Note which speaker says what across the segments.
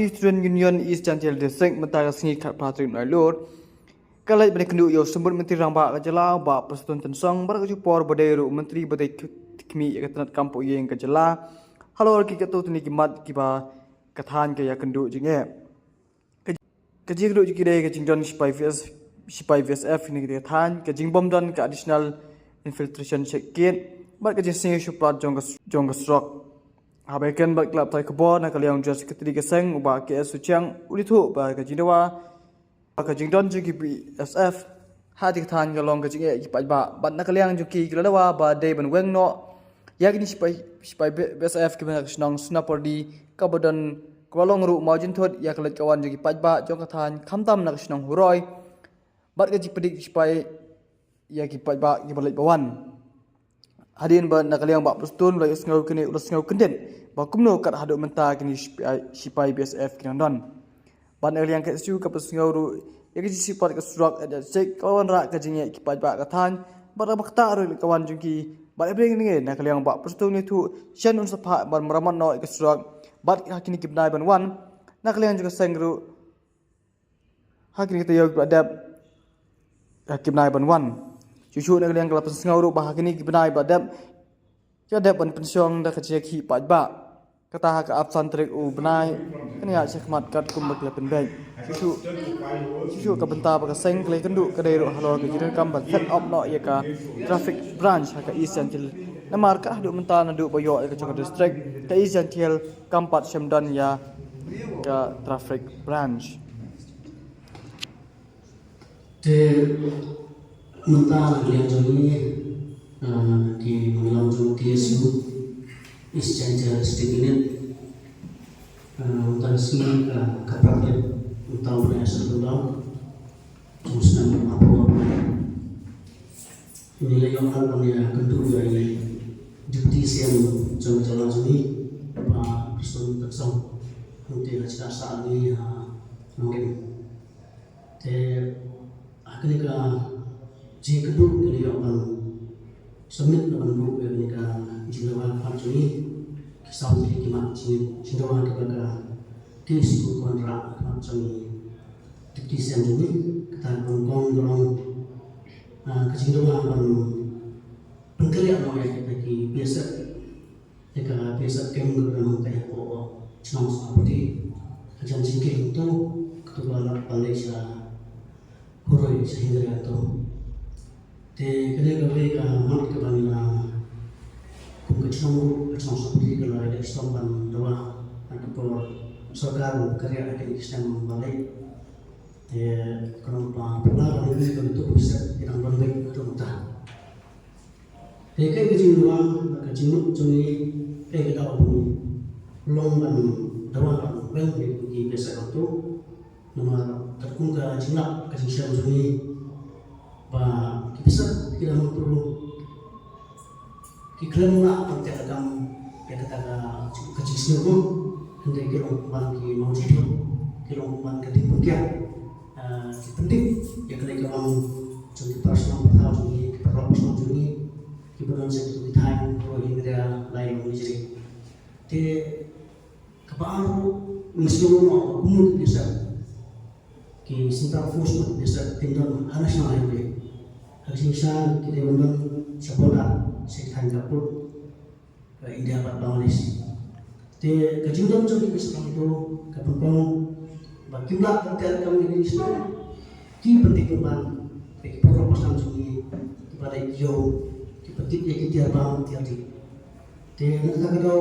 Speaker 1: Student Union East Chantiel District Mentara Singi Kat Patrick Nailur Kalai Bani Kendu Yo Sembut Menteri Rambak Kajala Ba Persatuan Tensong Barak Jupor Badairu Menteri Badai Kmi Katanat Kampu Yang Kajala Halo Arki Katu Tuni Kimat Kiba Kathan Kaya Kendu Jinge Kajing Kendu Jikide Kajing Don Sipai VSF Ini Kita Kathan Kajing Bom Don Ka Additional Infiltration Check Kit Barak Kajing Singi Suplat Jonggas Rock Habaikan bak klub tai kebon nak liang jas ketri keseng ubah KS Suciang ulitu ba kajindawa kajing don juki BSF hati katan galong kajing e kipat ba nak liang juki kiladawa ba day ban weng no yakni sipai BSF kibana snong snapordi kabadan kwalong ru maujin thot yak let kawan juki pat ba jong katan khamtam nak snong huroi bat kajing pedik sipai yaki pat ba kibalet bawan Hadirin ba nakaliang ba pustun lai usngau kini ulas ngau kenden ba kumno kat haduk menta kini sipai BSF kini don ban nakaliang kat su ka pusngau ru yaki sipat ka surak ada cek kawan rak ka jinge kipat ba kathan ba bakta ru kawan jungki ba ebreng ni nakaliang ba pustun ni tu sian un sapa ban meraman no ka surak bat hakini kibnai ban wan nakaliang juga sengru hakini kita yok adab kibnai ban wan Cucu nak liang kalau pensengau ru bahak ini benai badam, jadi ban pensiong dah kerja ki pajba, kata hak absen trik benai, kan ya cekmat kat kumbak lepen baik. Cucu ke bentar pakai seng kelai kenduk kedai ru halor kejiran kambat set up no ia ka traffic branch hak essential. Namar ka duk mentar naduk boyok ke Cokot district ke essential kampat Semdan ya ke traffic branch.
Speaker 2: Mentah yang joni di melalui TSU Iscanjar sedikit mentah sini kapal mentah berasal dari Muslim apa nilai yang akan dia kedua ini jukti siang jalan joni apa Kristen tersong untuk cerita saat ini mungkin akhirnya jika kedua kali akan submit akan buku yang mereka jindawan panjuni kisah jadi kimat jindawan kepada kisah kontrak panjuni dikisian juni kita bongkong dorong kejindawan akan pengkalian oleh bagi biasa jika biasa kemu dalam kayak bawa senang seperti kajian singkir itu ketua Malaysia Huroi sehingga itu te kene gawe ka mat ke bangla kum ke chong seperti kalau ada istomban doa atau por sarkar karya ada sistem balik te kalau pula ini itu bisa kita balik itu entah te ke doa ka jinut joni ke kita long ban doa ban di biasa itu nama terkung ka jinak ka sistem joni ba bisa kita perlu iklan nak kontak agam kita kata kecil semua hendak kita bagi mau jadi kita bagi ketimpukan penting ya kena kita mau jadi personal pertahanan ini profesional jadi kita dalam satu time kalau ini dia lain menjadi te kebaru mesti mau umur bisa ki central force bisa tinggal nasional ini Hasilnya kita memang sekolah sekitar kapur India Bangladesh. Te kejutan jadi Islam itu kepenting bagaimana kita kami ini Islam ki penting keban bagi proposal ini kepada yo penting ya kita bang tiada. Te nak kata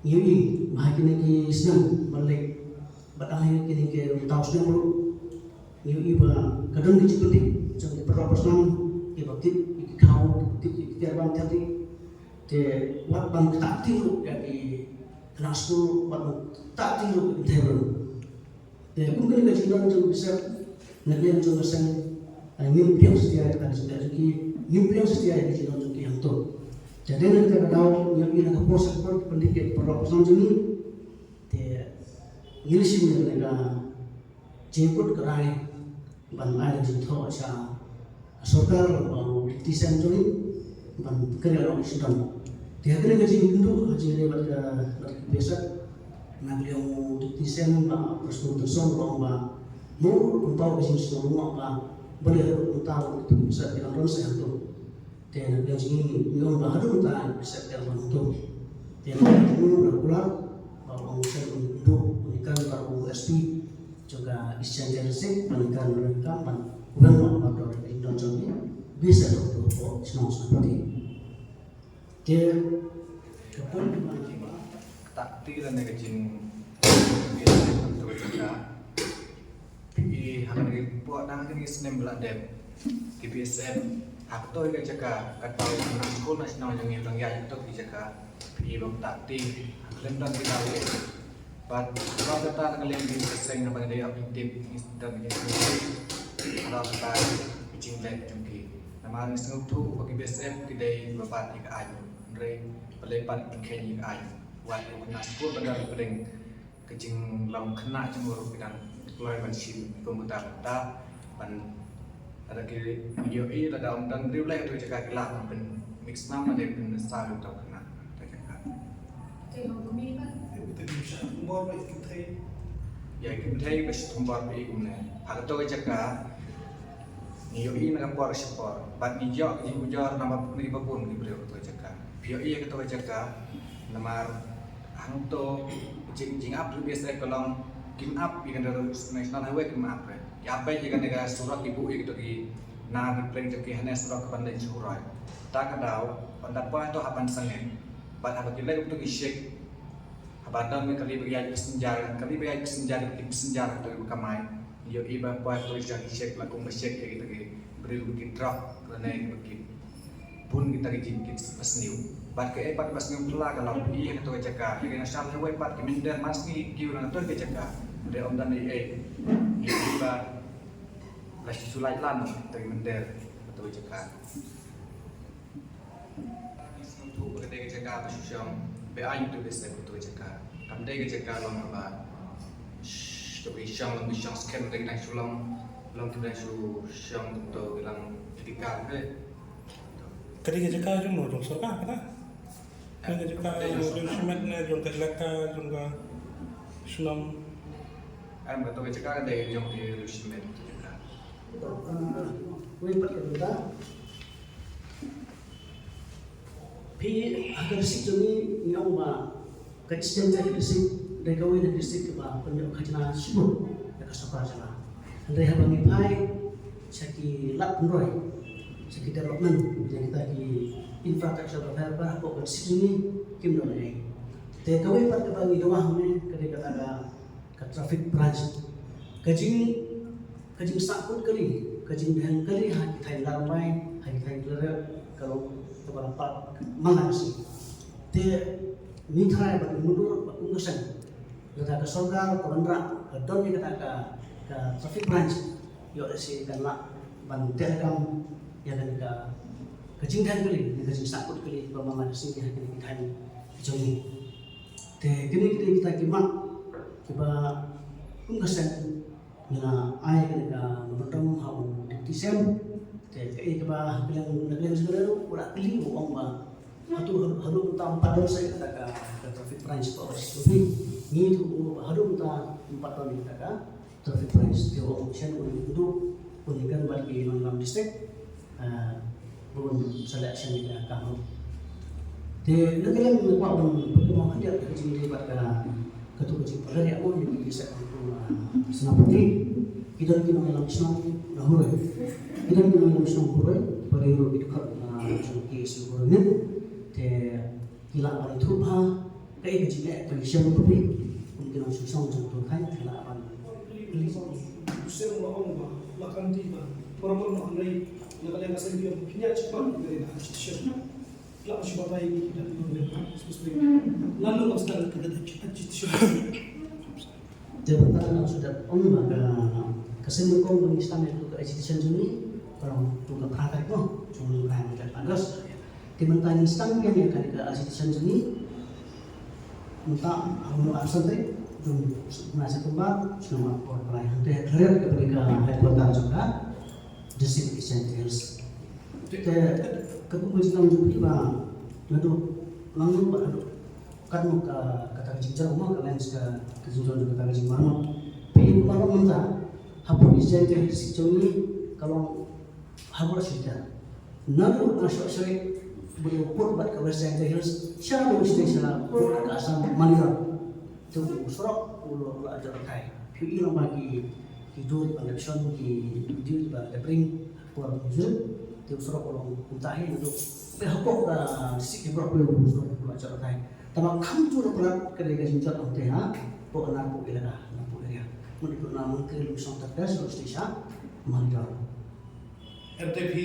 Speaker 2: ini bahagian ini Islam balik berakhir kini ke tahun sembilan ini kadang kita penting jadi proposal ibakit ikau ikut terbang tadi te wat bang tak tiru dari kelas tu wat tak tiru intern te mungkin kita sudah jauh besar negeri yang jauh besar mimpi yang setia kita sudah jadi mimpi yang setia di sini untuk yang tu jadi kita tahu yang ini nak proses pendidikan proposal ini te English ni mereka jemput kerai ban ada jumpa aja sokar atau desain joni ban kerja orang Islam dia kena gaji hindu haji lewat biasa nagliang ditisem ba persoon terson ba mo umpaw kasi sa mga ba boleh utang itu bisa bilang ron saya tu dan nagliang sini yung ba harus utang bisa bilang tu dan itu regular bahwa saya untuk unikan baru USP juga exchange resip unikan mereka bukan motor itu jadi bisa untuk semua seperti dia kapal
Speaker 1: taktiran na kajing biasa untuk jaga hakan lagi buat nang kini senem beladem KPSM hak tu yang jaga atau anak sekolah nasional yang hilang ya itu dijaga bang takti lem dan kita lihat but kalau kita nak lem di seseng apa dia aktif dan kalau kita kucing lem jumki nama ni sengup tu KPSM tidak bapak tiga ayu mereka pelepat kini ayu waktu kena sekolah pada paling kecing lam kena cemuru dan keluar macam pemuda-pemuda dan ada kiri video ini ada dan beriulah itu jaga gelap dan mix nama dia pun selalu tahu kena jaga.
Speaker 3: Tengok kami kan.
Speaker 4: Kita bisa tumbuh baik kita.
Speaker 1: Ya kita bisa tumbuh baik guna. Hal itu jaga video ini nak buat support. But ni jauh ni ujar nama ni pun diberi itu jaga. Video ini kita jaga nama hantu jing up biasa kalau kim up ikan dari national highway kim up ya apa jika negara surat ibu itu di na replank jadi hanya surat kepada surat tak kadau pendapat itu hapan sangat pada apa kita untuk ishek haban kali bagi senjata itu kamai yo iba buat tu jadi ishek laku ishek gitu beri bagi drop kerana bagi pun kita dijingkit pasniu bat ke epat pasniu pula kalau iya itu jaga ini nasional highway pat kemudian masih kiu na tu jaga de om dan ini iba lagi sulai lan dari mender itu jaga untuk berkedai jaga position BA itu bisa itu jaga kamdai jaga long apa tapi siang lebih siang scan dari nasional long kita siang untuk bilang ketika
Speaker 4: Kali kerja jom jom sorka kata. Kali kerja jom semet ne jom kerja jom ka sunam.
Speaker 1: Betul kerja ada jom di semet juga.
Speaker 2: Wih pakai kita. Pi agar si joni ni apa? Kecil jadi si dekawin dari si apa? Penjauh khajna sibuk dekat sekolah sana. Andai habang ipai saki lap roy. Sekitar development yang kita di infrastruktur apa kok sini kim dong ni. Te kawai pada bagi doa ni ketika ada ke traffic branch. Kajing sakut kali, kajing dengan kali hati thai lamai, hati thai kelar kalau kepada pak mana sih. Te mitra bagi mundur bagi ngusan. Kita ke sorga, ke bandara, ke don kita ke traffic branch. Yo si dan lah ban terekam yang ada kecintaan kali, kecing sakut kali, bawa mana sih yang kini kita ni jombi. Te kini kita kimak, kita pungkasan, yang ayah kita memotong haun ditisem. Te kita bilang negara segala tu, orang keli orang bah, atau haru kita 4 tahun saya kita ke traffic branch polisi tu ni tu haru kita 4 tahun kita ke traffic branch. Dia orang usian untuk unikan bagi dalam distrik. Bukan seleksi yang kamu. Di negara yang berkuat perkembangan dia kecil pada ketua kecil pada yang awal yang bisa untuk senapati kita kita dalam Islam nahur. Kita dalam Islam nahur pada itu itu kan jadi sebenarnya te kila pada itu apa kayak kecilnya tradisi publik mungkin langsung contoh kan kila apa
Speaker 4: Usia orang bahkan tiba orang orang Nagalayan kasi yung pinyachipan dari na agitation. Lahat siya batay ni kita ng specific. Lalo lang sa agitation.
Speaker 2: Jabatan sudah maka kasi mo kung Islam itu ke agitation ini kalau bukan praktek no, cuma orang yang panas. Dimana Islam yang akan ke agitation ini, minta aku asal jum nasi kembang selama orang yang terlihat ketika headquarter juga. District essentials. Kita keputusan juga kita, lalu langsung pada kan kata jinjar rumah kalian suka kejunjung juga kata jing marmot pi marmot mentah hapur izin teh si cumi kalau hapur cerita nalu asal asal berukur buat kebersihan teh siapa yang mesti salah ke asam manila tu sorok ulo ajar kai pi ilo bagi tidur pada pesan di video pada bring por musuh tu sorok ulo utahin untuk hapur si berapa ulo sorok ajar kai Tapi kamu tu nak kerja jinjat orang teh, pok nak pok ilah, nak pok area. Mungkin nama ke lusan terdas, lusan desa, mana?
Speaker 5: MTP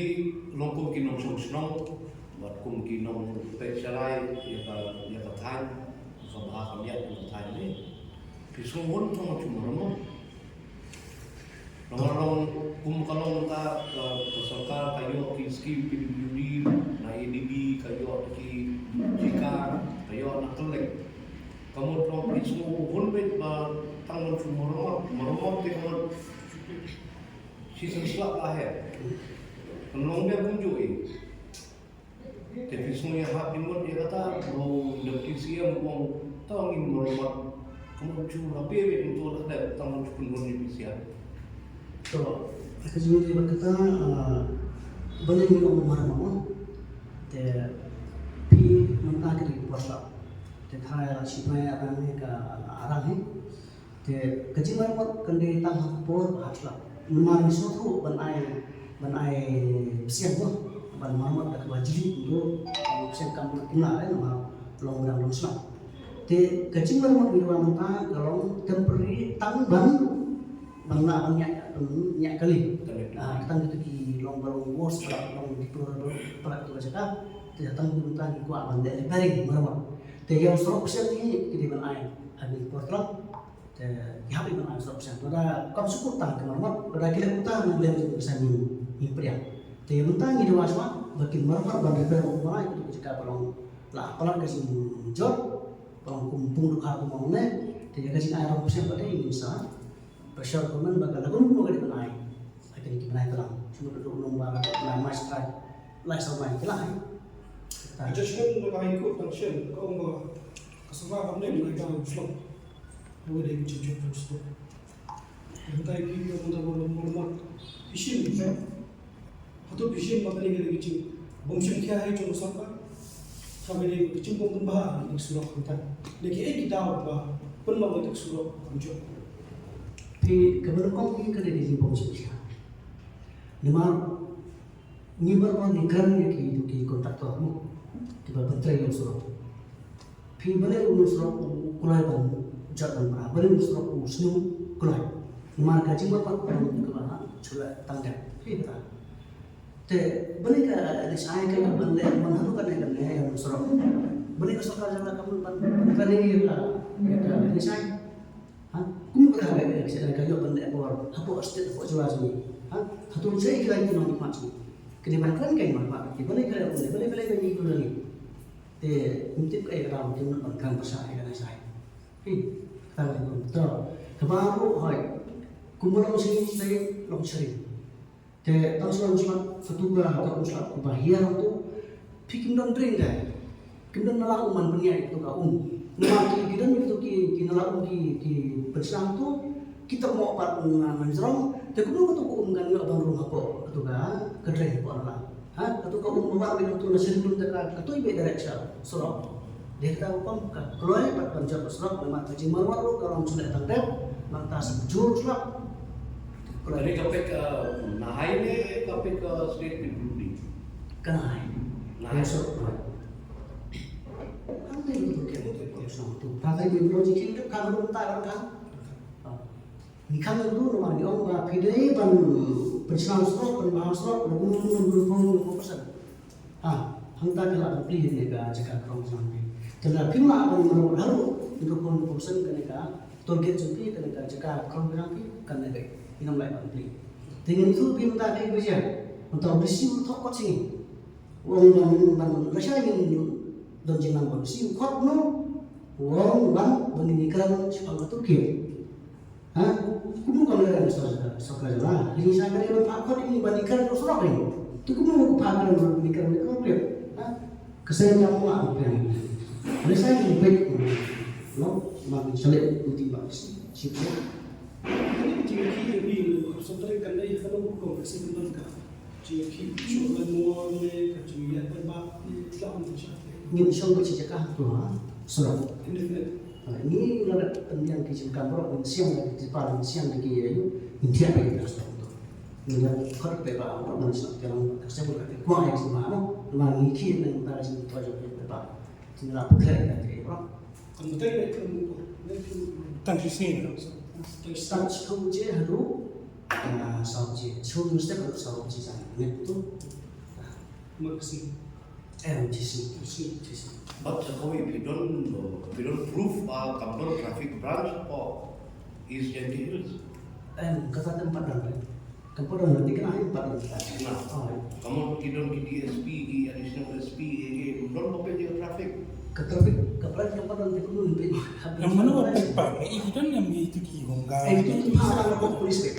Speaker 5: longkum kinong song buat kum kinong pecelai ya katan, sabah kami ya katan ni. Pisungun cuma ramon. Ramon kum kalong ta peserta kayo kiski PWD, na ADB kayo ki jika kayo nakelek. Kamu trong pisungun bet tangan cuma ramon tengok season slot lahir. Penong dia punjui. Tapi semua hak dimut dia kata, oh dapati siam uang tangin meromat. Kamu cuma apa untuk ada tangan penong di pisian.
Speaker 2: So, kerja dia berkata, boleh ni orang marah mahu. Dia pi mentah kiri puasa. Dia kaya siapa apa ni ke arah ni. Dia kerja marah kena tang por haslah. Memang sesuatu banai siang tu, ban mamat dah wajib untuk siang kamu kena nama long dan long selap. Te kerja marah di ruang mentah kalau temporary tang ban bangla banyak kali. Kita itu di long was long di pelak tu cakap, dia datang di mentah di kuat bandar repairing marah. Te yang serok siang ni kita banai habis portrak. Happy dengan asal-asal. Pada kau syukur tang kemarmat. Pada kita utang boleh bisa imperial. Tapi mentang ini dua semua. Bagi marmat bagi berapa itu jika pelong lah pelong kasih jod, pelong kumpul duk aku mau ne. Tapi kasih air orang pusing pada ini bisa. Pressure komen bagi lagu mau kali benai. Akan kita benai terang. Cuma duduk nombor benai mas try. Lai sama ini lah.
Speaker 4: Adjustment mereka ikut function. Kau mau kesemua kamu ni mereka slow. Dua dia cuci terus tu. Kita ini kita mula mula isin, atau isin macam ni kita cuci. Bungsu kia hari cuma sampai, sampai ni cuci pun bah ni surau kita. Lagi kita apa pun mahu itu surau kunci.
Speaker 2: Di keberkong ini kerana di bungsu kia. Nama ni berapa ni kerana itu ki kontraktor mu, tiba pentrai yang surau. Pi mana ulu surau kulai bang. Jangan pernah beri musuh usnu kulai. Marga cuma pak orang itu kemana? Cula tangga. Kita. Te beri ke disai ke benda mana tu kan yang musuh. Beri ke sekolah jalan kamu kan ini lah. Kita disai. Kum berapa ni? Saya kayu benda bor. Apa estate apa jual sini? Satu saya kira itu nak macam. Kedepan kan kain mana? Beri ke beri ke itu lagi. Te mungkin kayak orang itu nak kan pasal yang disai. Kalau itu, kebaru, kumpulan sini saya long sering. Te tahu selama fatuga atau selama kebahagiaan tu, fikir dan drink dah. Kita nak lakukan punya itu kau. Nama kita itu kita lakukan di bersama tu, kita mau apa menjerong. Te kudu tu kan abang rumah kau, tu kan kedai kau orang. Tu kau membawa minum tu nasi dulu dekat, tu ibu direction, surau. Dia kata upam keluar dapat penjara serap memang kerja marwah lu kalau sudah datang dep mantap sejur serap.
Speaker 5: Jadi kapek nahai ni kapek state PWD.
Speaker 2: Kenai.
Speaker 5: Nahai.
Speaker 2: Apa itu tu? Pakai teknologi kita kalau tak kan. Ni kan dulu rumah dia orang pilih ban pensiun serap, penbahas serap, berpuluh persen. Hantar kalau beli ni ke jika kerong sampai. Jadi pima akan menolong lalu untuk konkursen keneka target jumpi keneka jika kalau berangki kan ada minum lain beli. Dengan itu pima tadi kerja untuk besi untuk kot sini. Uang dan rasa yang dan jenang besi kot no uang ban menginginkan siapa tu ke? Kumu kalau ada sekolah jalan. Ini saya kira pak kot ini bandingkan terus orang ini. Tu kumu pakai bandingkan mereka boleh. Kesan yang mana apa yang Oleh saya lebih no selip putih bagus sih.
Speaker 4: Ini jika kita bil sebenarnya kan dari kalau kongres itu kan jika kita coba mau kerja berbab Islam itu siapa?
Speaker 2: Ini misal bercakap tu surat.
Speaker 4: Indefinite.
Speaker 2: Ini adalah penting kita kamera siang lagi di paling siang lagi itu India lagi terus tu. Ini kalau kita orang manusia yang tersebut kata kuah yang semua memang ini yang kita harus tuju berbab. Tidak boleh kata orang.
Speaker 4: Kalau kita
Speaker 6: 但是信任，
Speaker 2: Start school je haru sau je school step haru sau je sang net tu
Speaker 4: maksud
Speaker 2: MTC.
Speaker 5: But if you don't prove kantor traffic branch or is Yanti Hills.
Speaker 2: Kata tempat dan tempat dan nanti kena tempat dan
Speaker 5: Nah, kamu tidak di DSP, di additional SP, don't open your traffic.
Speaker 2: ketrafik keperan tempat dan itu pun
Speaker 6: yang mana waktu Pak, itu kan yang itu di Hongkong.
Speaker 2: itu hal-hal polis